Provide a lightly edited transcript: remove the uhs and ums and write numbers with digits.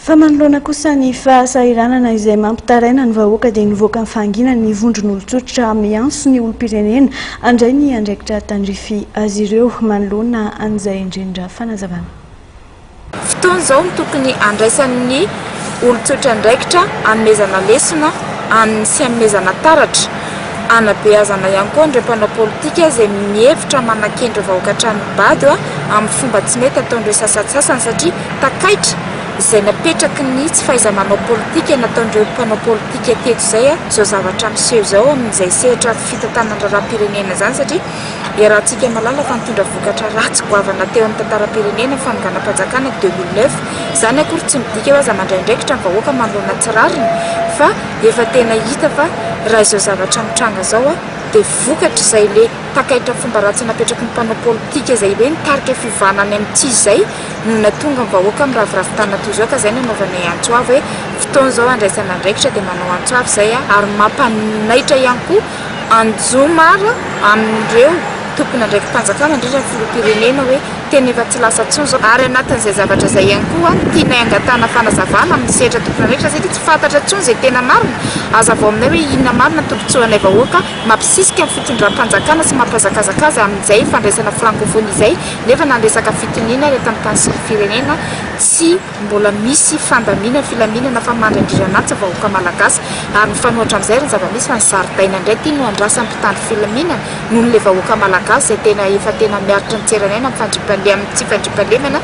Fa manoloana kosa ny fahasahiranana izay mampitaraina ny vahoaka dia nivoaka ny fahangina ny vondron'olon-tsotra miantso ny olom-pirenena andray ny andraikitra tandrify azy ireo manoloana an'izay indrindra fanazavana. Fotoana izao tokony andraisan'ny olon-tsotra andraikitra hanomezana lesona sy hanomezana taratra anabeazana ihany koa ireo mpanao politika izay mihevitra manakendry vahoaka hatrany-bady amin'ny fomba tsy mety ataon'ireo sasatsasany satria takaitra izay napetraky ny tsy fahaiza-manao politika nataon'ireo mpanao politika teto izay izao zavatra miseho izao amin'izay sehatra fitantanana raharaham-pirenena izany satria iarahantsika malala fa nitondra vokatra ratsy goavana teo amin'ny tantaram-pirenena fanonganam-panjakana 2009 izany akory tsy midika hoe aza mandraindraikitra ny vahoaka manoloana tsirariny fa efa tena hita fa raha izao zavatra mitranga izao dia vokatra izay le takaitra fomba ratsy napetraky ny mpanao politika izay hoe nitarika fivanany amin'ity izay no natonga ny vahoaka miraviravitana toy izao ka izay nanaovana antso avy hoe fotoana izao andraisana andraikitra dia manao antso avy izay ary mampanaitra ihany koa anjomara amin'ireo tompony andraiky mpanjakana indrindra ny filoham-pirenena hoe tena efa tsy lasa tsony izao ary anatin'izay zavatra izay ihany koa tiana angatana fanazavana amin'ny sehatra tompony andraikitra satria tsy fantatra tsony izay tena marina aza vao aminay hoe inona marina tombotsoanay vahoaka mampisisika ny fitondram-panjakana sy mampazakazakaza amin'izay fandraisana francophonie izay nefa nandresaka fitoniana rehefa amin'ny tany sy ny firenena tsy mbola misy fandamina filaminana fa mandraindriranatsa vahoaka malagasy ary mifanohatra amin'izay ny zava-misy fa ny zaridaina indray tia no andrasan'ny mpitandro filaminana noho n'ilay vahoaka malagasy izay tena efa tena miaritra ny tseranena amin'ny tsy fandriam-pahalemana